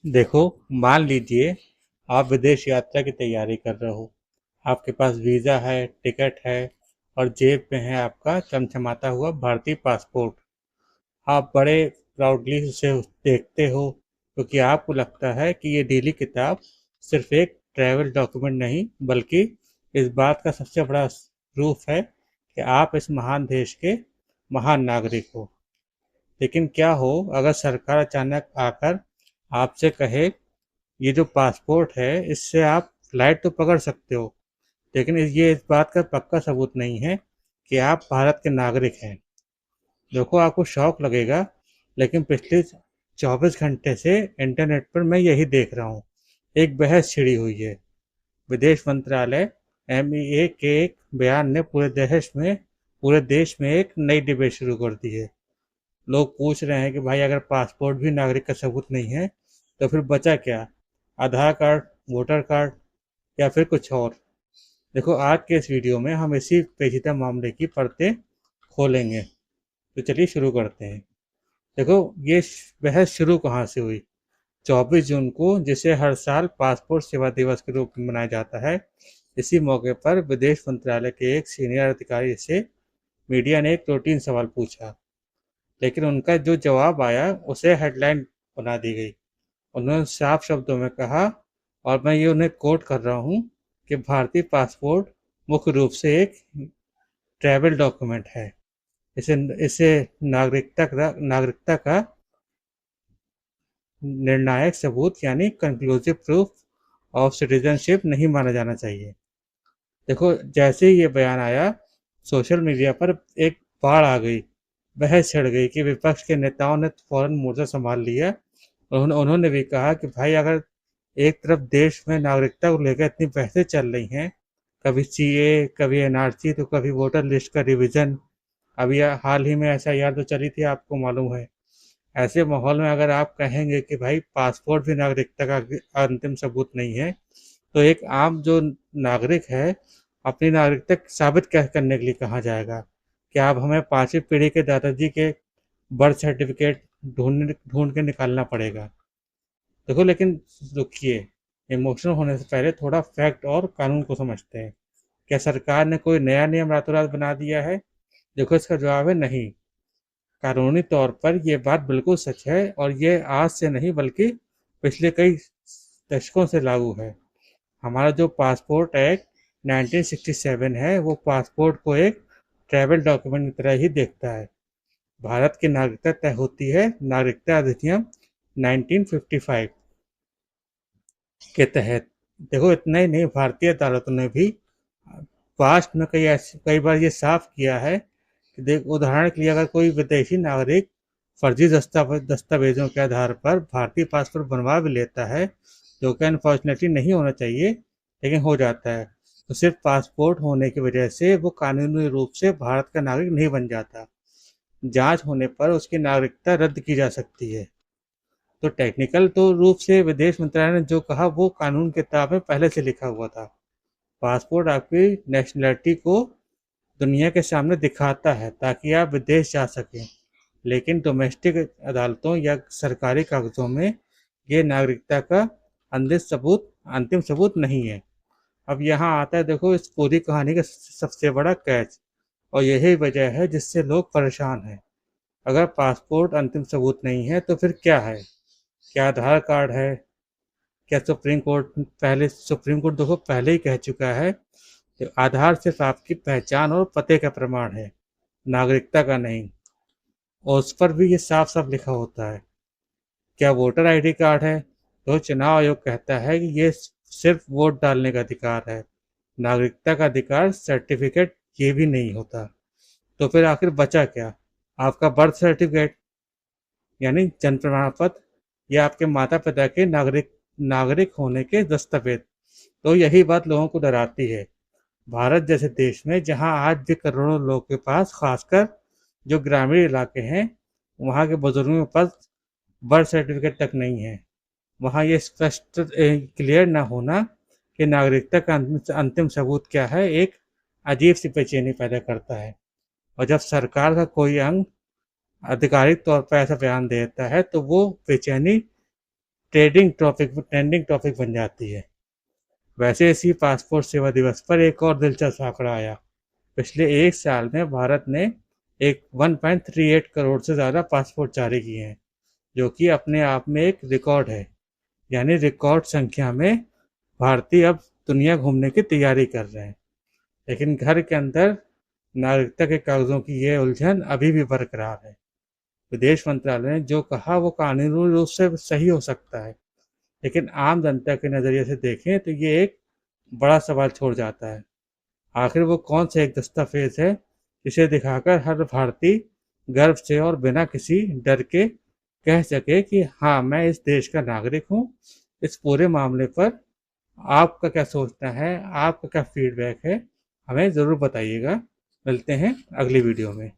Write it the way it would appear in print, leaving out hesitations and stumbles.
देखो, मान लीजिए आप विदेश यात्रा की तैयारी कर रहे हो। आपके पास वीज़ा है, टिकट है और जेब में है आपका चमचमाता हुआ भारतीय पासपोर्ट। आप बड़े प्राउडली उसे देखते हो क्योंकि आपको लगता है कि ये नीली किताब सिर्फ एक ट्रैवल डॉक्यूमेंट नहीं बल्कि इस बात का सबसे बड़ा प्रूफ है कि आप इस महान देश के महान नागरिक हो। लेकिन क्या हो अगर सरकार अचानक आकर आपसे कहे, ये जो पासपोर्ट है इससे आप फ्लाइट तो पकड़ सकते हो, लेकिन ये इस बात का पक्का सबूत नहीं है कि आप भारत के नागरिक हैं। देखो, आपको शौक लगेगा, लेकिन पिछले 24 घंटे से इंटरनेट पर मैं यही देख रहा हूँ। एक बहस छिड़ी हुई है। विदेश मंत्रालय एमईए के एक बयान ने पूरे देश में एक नई डिबेट शुरू कर दी है। लोग पूछ रहे हैं कि भाई अगर पासपोर्ट भी नागरिक का सबूत नहीं है तो फिर बचा क्या? आधार कार्ड, वोटर कार्ड या फिर कुछ और? देखो, आज के इस वीडियो में हम इसी पेचीदा मामले की परतें खोलेंगे। तो चलिए शुरू करते हैं। देखो, ये बहस शुरू कहाँ से हुई? 24 जून को, जिसे हर साल पासपोर्ट सेवा दिवस के रूप में मनाया जाता है, इसी मौके पर विदेश मंत्रालय के एक सीनियर अधिकारी से मीडिया ने एक रूटीन सवाल पूछा, लेकिन उनका जो जवाब आया उसे हेडलाइन बना दी गई। उन्होंने साफ शब्दों में कहा, और मैं ये उन्हें कोट कर रहा हूँ, कि भारतीय पासपोर्ट मुख्य रूप से एक ट्रैवल डॉक्यूमेंट है। इसे इसे नागरिकता का निर्णायक सबूत यानी कंक्लूसिव प्रूफ ऑफ सिटीजनशिप नहीं माना जाना चाहिए। देखो, जैसे ही ये बयान आया, सोशल मीडिया पर एक बाढ़ आ गई। बहस छिड़ गई कि विपक्ष के नेताओं ने फौरन मोर्चा संभाल लिया। उन्होंने भी कहा कि भाई अगर एक तरफ देश में नागरिकता को लेकर इतनी बहसें चल रही हैं, कभी सीए, कभी एनआरसी, तो कभी वोटर लिस्ट का रिवीजन, अभी हाल ही में एसआईआर तो चली थी, आपको मालूम है। ऐसे माहौल में अगर आप कहेंगे कि भाई पासपोर्ट भी नागरिकता का अंतिम सबूत नहीं है, तो एक आम जो नागरिक है अपनी नागरिकता साबित क्या करने के लिए कहाँ जाएगा? क्या आप हमें पांचवी पीढ़ी के दादाजी के बर्थ सर्टिफिकेट ढूंढ ढूंढ के निकालना पड़ेगा? देखो, लेकिन रुकिए, इमोशनल होने से पहले थोड़ा फैक्ट और कानून को समझते हैं। क्या सरकार ने कोई नया नियम रातों रात बना दिया है? देखो, इसका जवाब है नहीं। कानूनी तौर पर यह बात बिल्कुल सच है, और ये आज से नहीं बल्कि पिछले कई दशकों से लागू है। हमारा जो पासपोर्ट एक्ट 1967 है, वो पासपोर्ट को एक ट्रैवल डॉक्यूमेंट की तरह ही देखता है। भारत की नागरिकता तय होती है नागरिकता अधिनियम 1955 के तहत। देखो, इतना ही नहीं, भारतीय अदालतों ने भी पास्ट में कई बार ये साफ किया है कि देख, उदाहरण के लिए अगर कोई विदेशी नागरिक फर्जी दस्तावेजों के आधार पर भारतीय पासपोर्ट बनवा भी लेता है, जो कि अनफॉर्चुनेटली नहीं होना चाहिए लेकिन हो जाता है, तो सिर्फ पासपोर्ट होने की वजह से वो कानूनी रूप से भारत का नागरिक नहीं बन जाता। जांच होने पर उसकी नागरिकता रद्द की जा सकती है। तो टेक्निकल तो रूप से विदेश मंत्रालय ने जो कहा वो कानून की किताब में पहले से लिखा हुआ था। पासपोर्ट आपकी नेशनलिटी को दुनिया के सामने दिखाता है ताकि आप विदेश जा सकें, लेकिन डोमेस्टिक अदालतों या सरकारी कागजों में ये नागरिकता का अंतिम सबूत नहीं है। अब यहाँ आता है, देखो, इस पूरी कहानी का सबसे बड़ा कैच, और यही वजह है जिससे लोग परेशान हैं। अगर पासपोर्ट अंतिम सबूत नहीं है तो फिर क्या है? क्या आधार कार्ड है? क्या सुप्रीम कोर्ट देखो पहले ही कह चुका है कि आधार सिर्फ आपकी पहचान और पते का प्रमाण है, नागरिकता का नहीं। और उस पर भी ये साफ साफ लिखा होता है। क्या वोटर आईडी कार्ड है? तो चुनाव आयोग कहता है कि ये सिर्फ वोट डालने का अधिकार है, नागरिकता का अधिकार सर्टिफिकेट ये भी नहीं होता। तो फिर आखिर बचा क्या? आपका बर्थ सर्टिफिकेट यानी जन्म प्रमाण पत्र, या आपके माता पिता के नागरिक नागरिक होने के दस्तावेज। तो यही बात लोगों को डराती है। भारत जैसे देश में जहां आज भी करोड़ों लोगों के पास, खासकर जो ग्रामीण इलाके हैं, वहां के बुजुर्गों के पास बर्थ सर्टिफिकेट तक नहीं है, वहाँ ये स्पष्ट क्लियर ना होना कि नागरिकता का अंतिम सबूत क्या है, एक अजीब सी बेचैनी पैदा करता है। और जब सरकार का कोई अंग आधिकारिक तौर पर ऐसा बयान देता है तो वो बेचैनी ट्रेंडिंग टॉपिक बन जाती है। वैसे इसी पासपोर्ट सेवा दिवस पर एक और दिलचस्प आंकड़ा आया। पिछले एक साल में भारत ने एक 1.38 करोड़ से ज़्यादा पासपोर्ट जारी किए हैं, जो कि अपने आप में एक रिकॉर्ड है। यानी रिकॉर्ड संख्या में भारतीय अब दुनिया घूमने की तैयारी कर रहे हैं। लेकिन घर के अंदर नागरिकता के कागज़ों की ये उलझन अभी भी बरकरार है। विदेश मंत्रालय ने जो कहा वो कानूनी रूप से सही हो सकता है, लेकिन आम जनता के नज़रिए से देखें तो ये एक बड़ा सवाल छोड़ जाता है। आखिर वो कौन सा एक दस्तावेज है जिसे दिखाकर हर भारतीय गर्व से और बिना किसी डर के कह सके कि हाँ, मैं इस देश का नागरिक हूँ। इस पूरे मामले पर आपका क्या सोचना है, आपका क्या फीडबैक है, हमें ज़रूर बताइएगा। मिलते हैं अगली वीडियो में।